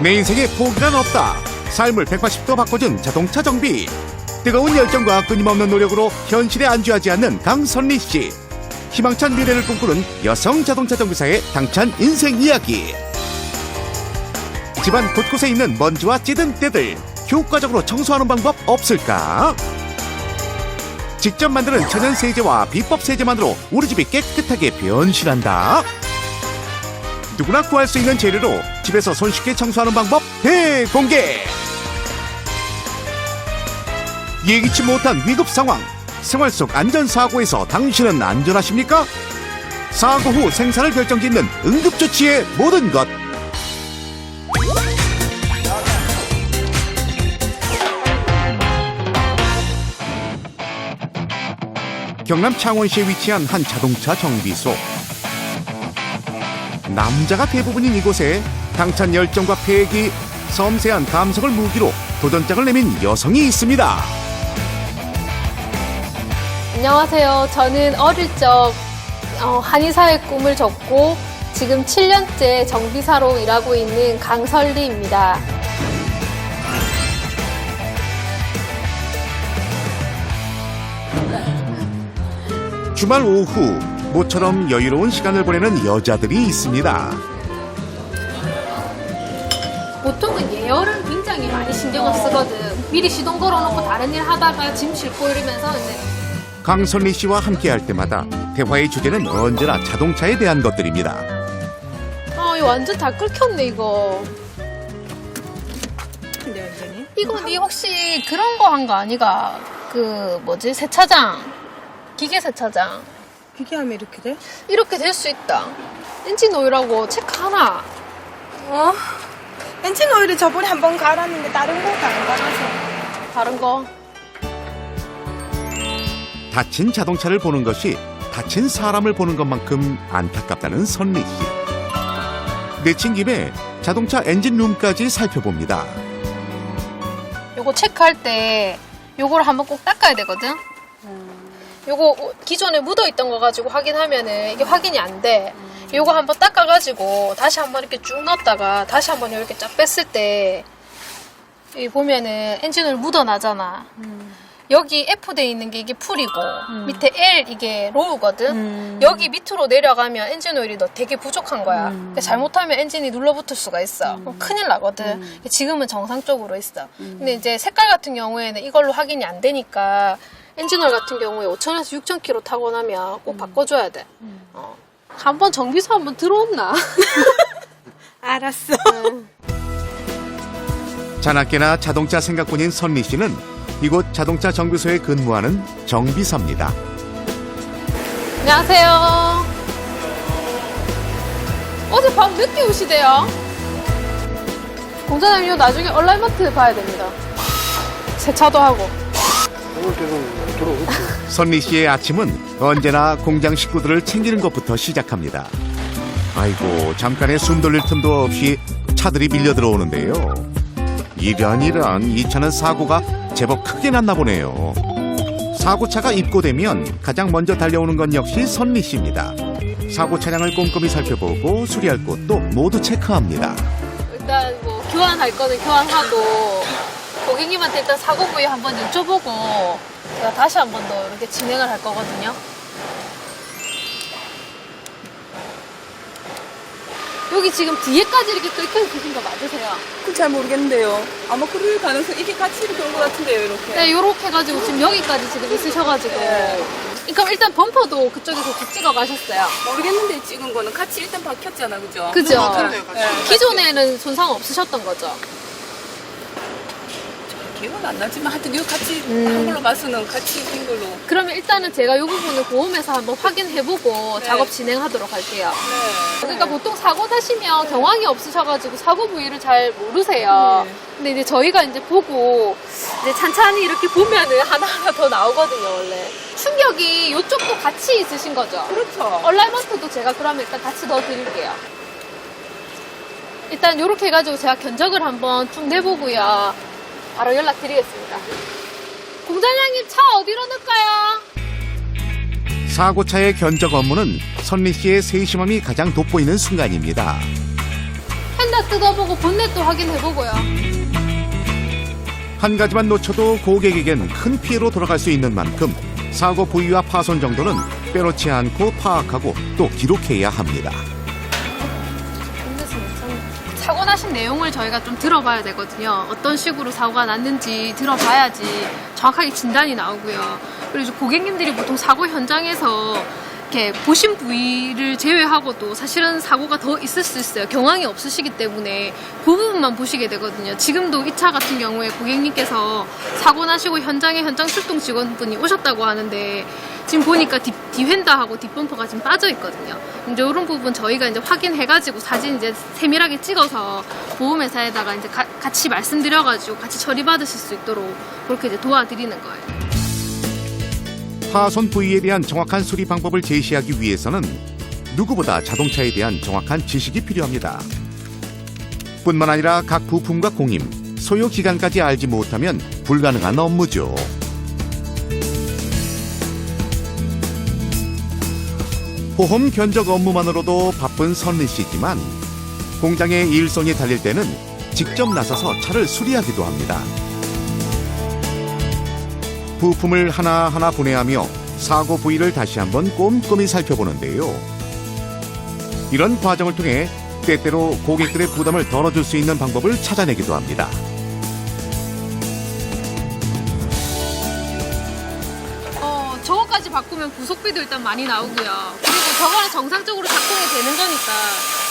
내 인생에 포기란 없다. 삶을 180도 바꿔준 자동차 정비. 뜨거운 열정과 끊임없는 노력으로 현실에 안주하지 않는 강선리 씨. 희망찬 미래를 꿈꾸는 여성 자동차 정비사의 당찬 인생 이야기. 집안 곳곳에 있는 먼지와 찌든 때들, 효과적으로 청소하는 방법 없을까? 직접 만드는 천연 세제와 비법 세제만으로 우리 집이 깨끗하게 변신한다. 누구나 구할 수 있는 재료로 집에서 손쉽게 청소하는 방법 대공개. 예기치 못한 위급 상황, 생활 속 안전사고에서 당신은 안전하십니까? 사고 후 생사를 결정짓는 응급조치의 모든 것. 경남 창원시에 위치한 한 자동차 정비소. 남자가 대부분인 이곳에 당찬 열정과 패기, 섬세한 감성을 무기로 도전장을 내민 여성이 있습니다. 안녕하세요. 저는 어릴 적 한의사의 꿈을 접고 지금 7년째 정비사로 일하고 있는 강설리입니다. 주말 오후 모처럼 여유로운 시간을 보내는 여자들이 있습니다. 보통은 예열은 굉장히 많이 신경을 쓰거든. 미리 시동 걸어놓고 다른 일 하다가 짐 싣고 이러면서 이제 강선리 씨와 함께할 때마다 대화의 주제는 언제나 자동차에 대한 것들입니다. 이거 완전 다 끓였네 이거. 근데 완전히? 이거 니 혹시 그런 거 한 거 아니가? 세차장. 기계 세차장. 그게 하면 이렇게 돼? 이렇게 될 수 있다. 엔진 오일하고 체크하나? 엔진 오일이 저번에 한번 갈았는데 다른 거 안 갈아서. 다른 거? 다친 자동차를 보는 것이 다친 사람을 보는 것만큼 안타깝다는 선리 씨. 내친 김에 자동차 엔진룸까지 살펴봅니다. 요거 체크할 때 요거를 한번 꼭 닦아야 되거든? 요거 기존에 묻어있던 거 가지고 확인하면은 이게 확인이 안 돼. 요거 한번 닦아가지고 다시 한번 이렇게 쭉 넣었다가 다시 한번 이렇게 쫙 뺐을 때 여기 보면은 엔진오일 묻어나잖아. 여기 F 돼 있는 게 이게 풀이고 밑에 L 이게 로우거든. 여기 밑으로 내려가면 엔진오일이 너 되게 부족한 거야. 그러니까 잘못하면 엔진이 눌러붙을 수가 있어. 그럼 큰일 나거든. 지금은 정상적으로 있어. 근데 이제 색깔 같은 경우에는 이걸로 확인이 안 되니까 엔진오일 같은 경우에 5,000에서 6,000km 타고 나면 꼭 바꿔줘야 돼. 한번 정비소 한번 들어온나? 알았어. 자나깨나 자동차 생각꾼인 선리 씨는 이곳 자동차 정비소에 근무하는 정비사입니다. 안녕하세요. 어제 밤 늦게 오시대요. 공사장님 나중에 온라인마트 봐야 됩니다. 세차도 하고. 선리 씨의 아침은 언제나 공장 식구들을 챙기는 것부터 시작합니다. 아이고, 잠깐의 숨 돌릴 틈도 없이 차들이 밀려 들어오는데요. 이런 이 차는 사고가 제법 크게 났나 보네요. 사고차가 입고되면 가장 먼저 달려오는 건 역시 선리 씨입니다. 사고 차량을 꼼꼼히 살펴보고 수리할 곳도 모두 체크합니다. 일단 교환할 거는 교환하고 고객님한테 일단 사고 부위 한번 여쭤보고 제가 다시 한번 더 이렇게 진행을 할 거거든요. 여기 지금 뒤에까지 이렇게 끓여 주신 거 맞으세요? 그건 잘 모르겠는데요. 아마 그럴 가능성 이게 같이 이렇게 온 것 같은데요, 이렇게. 네, 요렇게 해가지고 지금 여기까지 지금 있으셔가지고. 그럼 일단 범퍼도 그쪽에서 다 찍어 가셨어요? 모르겠는데 찍은 거는 같이 일단 박혔잖아, 그죠? 그죠? 네. 기존에는 손상 없으셨던 거죠? 기억은 안 나지만 하여튼 이거 같이 한 걸로 봐서는 같이 된 걸로. 그러면 일단은 제가 이 부분을 보험에서 한번 확인해보고 네. 작업 진행하도록 할게요. 네. 그러니까 보통 사고 나시면 경황이 없으셔가지고 사고 부위를 잘 모르세요. 네. 근데 이제 저희가 이제 보고 이제 찬찬히 이렇게 보면은 하나하나 더 나오거든요, 원래. 충격이 이쪽도 같이 있으신 거죠? 그렇죠. 온라인마트도 제가 그러면 일단 같이 넣어드릴게요. 일단 이렇게 해가지고 제가 견적을 한번 쭉 내보고요. 바로 연락드리겠습니다. 공장장님 차 어디로 넣을까요? 사고차의 견적 업무는 선리 씨의 세심함이 가장 돋보이는 순간입니다. 핸드 뜯어보고 본넷도 확인해보고요. 한 가지만 놓쳐도 고객에겐 큰 피해로 돌아갈 수 있는 만큼 사고 부위와 파손 정도는 빼놓지 않고 파악하고 또 기록해야 합니다. 사고 나신 내용을 저희가 좀 들어봐야 되거든요. 어떤 식으로 사고가 났는지 들어봐야지 정확하게 진단이 나오고요. 그리고 이제 고객님들이 보통 사고 현장에서 이렇게 보신 부위를 제외하고도 사실은 사고가 더 있을 수 있어요. 경황이 없으시기 때문에 그 부분만 보시게 되거든요. 지금도 이 차 같은 경우에 고객님께서 사고 나시고 현장 출동 직원분이 오셨다고 하는데 지금 보니까 뒤휀다하고 뒷범퍼가 지금 빠져 있거든요. 이제 이런 부분 저희가 이제 확인해가지고 사진 이제 세밀하게 찍어서 보험회사에다가 이제 같이 말씀드려가지고 같이 처리받으실 수 있도록 그렇게 이제 도와드리는 거예요. 파손 부위에 대한 정확한 수리 방법을 제시하기 위해서는 누구보다 자동차에 대한 정확한 지식이 필요합니다. 뿐만 아니라 각 부품과 공임, 소요 기간까지 알지 못하면 불가능한 업무죠. 보험 견적 업무만으로도 바쁜 선리 씨지만 공장에 일손이 달릴 때는 직접 나서서 차를 수리하기도 합니다. 부품을 하나하나 분해하며 사고 부위를 다시 한번 꼼꼼히 살펴보는데요. 이런 과정을 통해 때때로 고객들의 부담을 덜어줄 수 있는 방법을 찾아내기도 합니다. 저거까지 바꾸면 부속비도 일단 많이 나오고요. 그리고 저거는 정상적으로 작동이 되는 거니까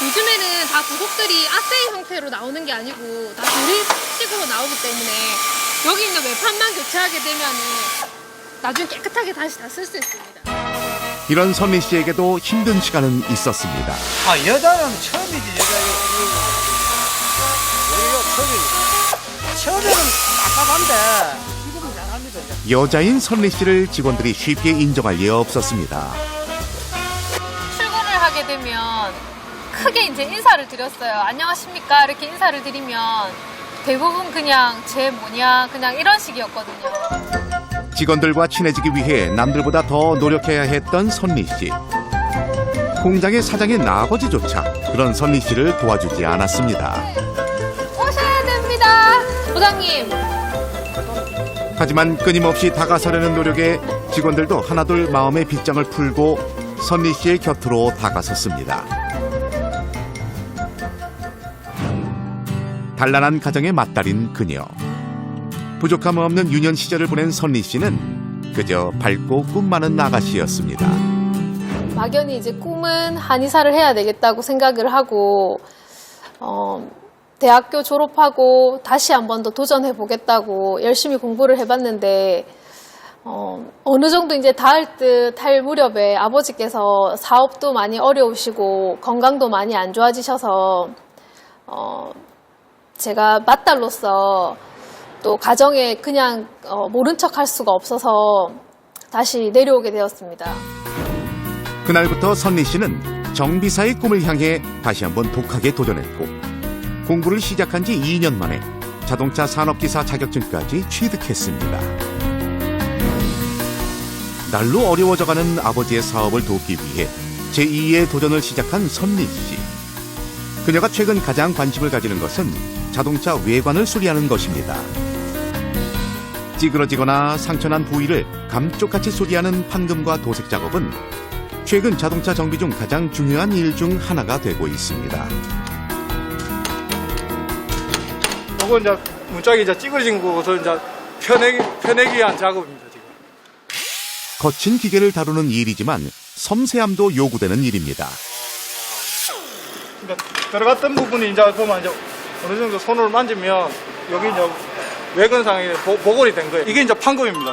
요즘에는 다 부속들이 아세이 형태로 나오는 게 아니고 다 조립식으로 나오기 때문에 여기 있는 외판만 교체하게 되면은 나중에 깨끗하게 다시 다 쓸 수 있습니다. 이런 선리 씨에게도 힘든 시간은 있었습니다. 아, 여자는 처음이지, 우리가 처음에는 깝깝한데 지금은 잘합니다. 여자인 선리 씨를 직원들이 쉽게 인정할 리 없었습니다. 출근을 하게 되면 크게 이제 인사를 드렸어요. 안녕하십니까 이렇게 인사를 드리면 대부분 그냥 쟤 뭐냐 그냥 이런 식이었거든요. 직원들과 친해지기 위해 남들보다 더 노력해야 했던 선리 씨. 공장의 사장인 아버지조차 그런 선리 씨를 도와주지 않았습니다. 오셔야 됩니다, 부장님. 하지만 끊임없이 다가서려는 노력에 직원들도 하나둘 마음의 빗장을 풀고 선리 씨의 곁으로 다가섰습니다. 단란한 가정의 맏딸인 그녀. 부족함 없는 유년 시절을 보낸 선리 씨는 그저 밝고 꿈 많은 아가씨였습니다. 막연히 이제 꿈은 한의사를 해야 되겠다고 생각을 하고 대학교 졸업하고 다시 한 번 더 도전해 보겠다고 열심히 공부를 해봤는데 어느 정도 이제 닿을 듯 할 무렵에 아버지께서 사업도 많이 어려우시고 건강도 많이 안 좋아지셔서 제가 맏딸로서 또 가정에 그냥 모른 척 할 수가 없어서 다시 내려오게 되었습니다. 그날부터 선리 씨는 정비사의 꿈을 향해 다시 한번 독하게 도전했고 공부를 시작한 지 2년 만에 자동차 산업기사 자격증까지 취득했습니다. 날로 어려워져가는 아버지의 사업을 돕기 위해 제2의 도전을 시작한 선리 씨. 그녀가 최근 가장 관심을 가지는 것은 자동차 외관을 수리하는 것입니다. 찌그러지거나 상처난 부위를 감쪽같이 수리하는 판금과 도색 작업은 최근 자동차 정비 중 가장 중요한 일 중 하나가 되고 있습니다. 이건 이제 문짝이 이제 찌그러진 거고서 이제 펴내기 위한 작업입니다, 지금. 거친 기계를 다루는 일이지만 섬세함도 요구되는 일입니다. 그러니까 들어갔던 부분이 이제 보면 이제 어느 정도 손으로 만지면 여기 이제 외관상에 보골이 된 거예요. 이게 이제 판금입니다.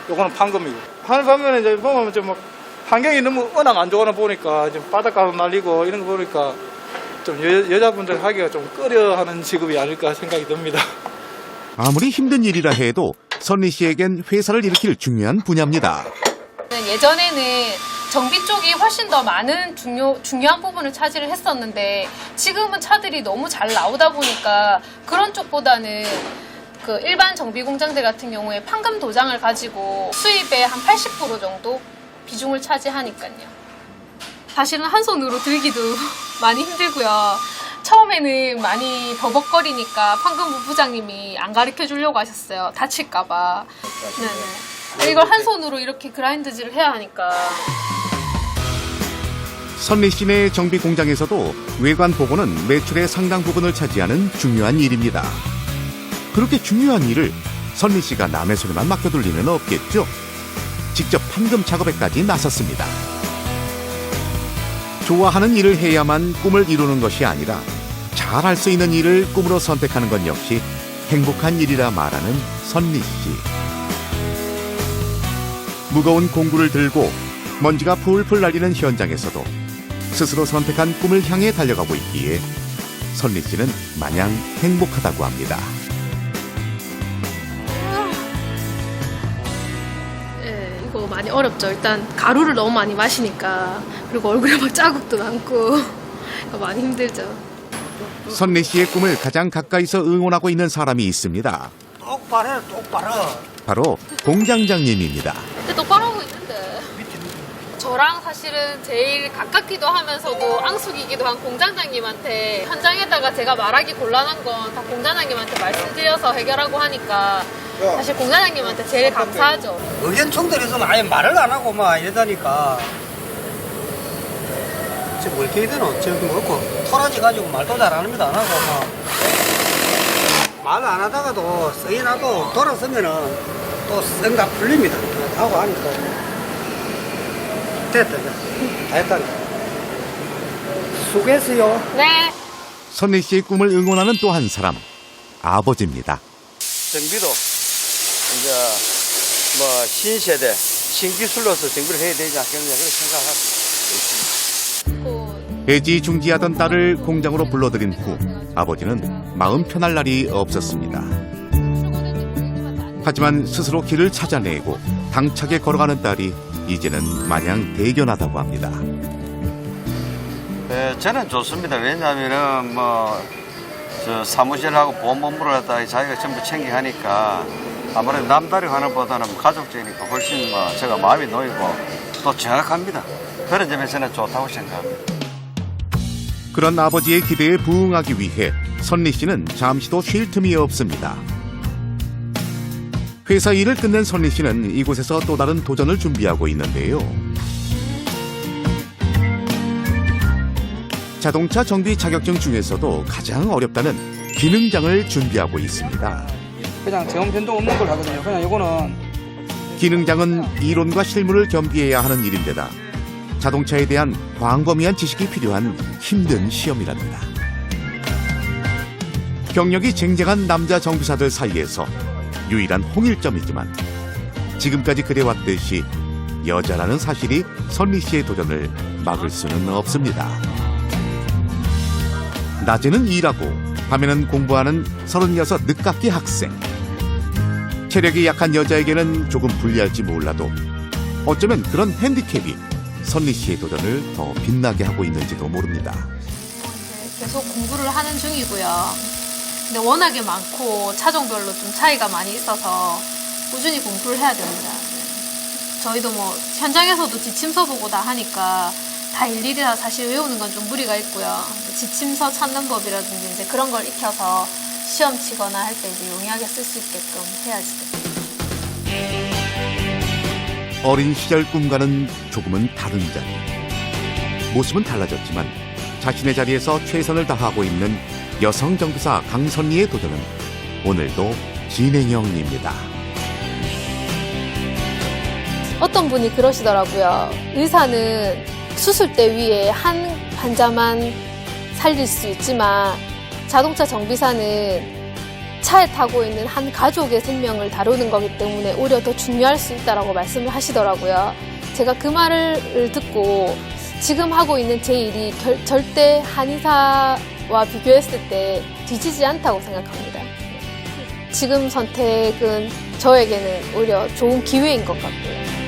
요거는 판금이고. 하늘 보면 이제 보면 좀 환경이 너무 워낙 안 좋거나 보니까 좀 바닷가로 날리고 이런 거 보니까 좀 여자분들 하기가 좀 꺼려하는 직업이 아닐까 생각이 듭니다. 아무리 힘든 일이라 해도 선리 씨에겐 회사를 일으킬 중요한 분야입니다. 예전에는 정비 쪽이 훨씬 더 많은 중요한 부분을 차지를 했었는데 지금은 차들이 너무 잘 나오다 보니까 그런 쪽보다는 그 일반 정비 공장들 같은 경우에 판금 도장을 가지고 수입의 한 80% 정도 비중을 차지하니까요. 사실은 한 손으로 들기도 많이 힘들고요. 처음에는 많이 버벅거리니까 판금부 부장님이 안 가르쳐 주려고 하셨어요. 다칠까봐. 네네. 이걸 한 손으로 이렇게 그라인드질을 해야 하니까. 선미 씨네 정비 공장에서도 외관 보고는 매출의 상당 부분을 차지하는 중요한 일입니다. 그렇게 중요한 일을 선미 씨가 남의 손에만 맡겨둘 리는 없겠죠. 직접 판금 작업에까지 나섰습니다. 좋아하는 일을 해야만 꿈을 이루는 것이 아니라 잘할 수 있는 일을 꿈으로 선택하는 것 역시 행복한 일이라 말하는 선미 씨. 무거운 공구를 들고 먼지가 풀풀 날리는 현장에서도 스스로 선택한 꿈을 향해 달려가고 있기에 선미 씨는 마냥 행복하다고 합니다. 네, 이거 많이 어렵죠. 일단 가루를 너무 많이 마시니까. 그리고 얼굴에 막 자국도 남고 많이 힘들죠. 선미 씨의 꿈을 가장 가까이서 응원하고 있는 사람이 있습니다. 똑바로 해, 똑바로. 바로 공장장님입니다. 근데 똑바로 하고 있는데. 저랑 사실은 제일 가깝기도 하면서도 앙숙이기도 한 공장장님한테 현장에다가 제가 말하기 곤란한 건 다 공장장님한테 말씀드려서 해결하고 하니까 사실 공장장님한테 제일 감사하죠. 의견 충돌해서 아예 말을 안 하고 막 이러다니까. 지금 뭐 이렇게 해야 되노? 지금 그렇고 토라지 가지고 말도 잘 안 합니다. 안 하고 막. 말 안 하다가도 쓰이나도 돌아서면은 또 생각 풀립니다. 하고 하니까. 됐다, 이제. 다 했다니까. 수고했어요. 네. 선미 씨의 꿈을 응원하는 또 한 사람, 아버지입니다. 정비도 이제 뭐 신세대, 신기술로서 정비를 해야 되지 않겠느냐 그렇게 생각하고 있습니다. 애지중지하던 딸을 공장으로 불러들인 후 아버지는 마음 편할 날이 없었습니다. 하지만 스스로 길을 찾아내고 당차게 걸어가는 딸이 이제는 마냥 대견하다고 합니다. 저는 좋습니다. 왜냐하면은 저 사무실하고 보험 업무를 갖다가 자기가 전부 챙겨하니까 아무래도 남다리 하는 것보다는 가족적이니까 훨씬 제가 마음이 놓이고 또 정확합니다. 그런 점에서는 좋다고 생각합니다. 그런 아버지의 기대에 부응하기 위해 선미 씨는 잠시도 쉴 틈이 없습니다. 회사 일을 끝낸 선미 씨는 이곳에서 또 다른 도전을 준비하고 있는데요. 자동차 정비 자격증 중에서도 가장 어렵다는 기능장을 준비하고 있습니다. 그냥 제형 변동 없는 걸 하거든요. 그냥 이거는 기능장은 이론과 실무를 겸비해야 하는 일인데다 자동차에 대한 광범위한 지식이 필요한 힘든 시험이랍니다. 경력이 쟁쟁한 남자 정비사들 사이에서 유일한 홍일점이지만 지금까지 그래왔듯이 여자라는 사실이 선미 씨의 도전을 막을 수는 없습니다. 낮에는 일하고 밤에는 공부하는 36 늦깎이 학생. 체력이 약한 여자에게는 조금 불리할지 몰라도 어쩌면 그런 핸디캡이 선미 씨의 도전을 더 빛나게 하고 있는지도 모릅니다. 계속 공부를 하는 중이고요. 근데 워낙에 많고 차종별로 좀 차이가 많이 있어서 꾸준히 공부를 해야 됩니다. 저희도 뭐 현장에서도 지침서 보고 다 하니까 다 일일이 다 사실 외우는 건 좀 무리가 있고요. 지침서 찾는 법이라든지 이제 그런 걸 익혀서 시험 치거나 할 때 이제 용이하게 쓸 수 있게끔 해야지. 어린 시절 꿈과는 조금은 다른 자리. 모습은 달라졌지만 자신의 자리에서 최선을 다하고 있는 여성 정비사 강선미의 도전은 오늘도 진행형입니다. 어떤 분이 그러시더라고요. 의사는 수술대 위에 한 환자만 살릴 수 있지만 자동차 정비사는 차에 타고 있는 한 가족의 생명을 다루는 거기 때문에 오히려 더 중요할 수 있다고 말씀을 하시더라고요. 제가 그 말을 듣고 지금 하고 있는 제 일이 절대 한의사와 비교했을 때 뒤지지 않다고 생각합니다. 지금 선택은 저에게는 오히려 좋은 기회인 것 같고요.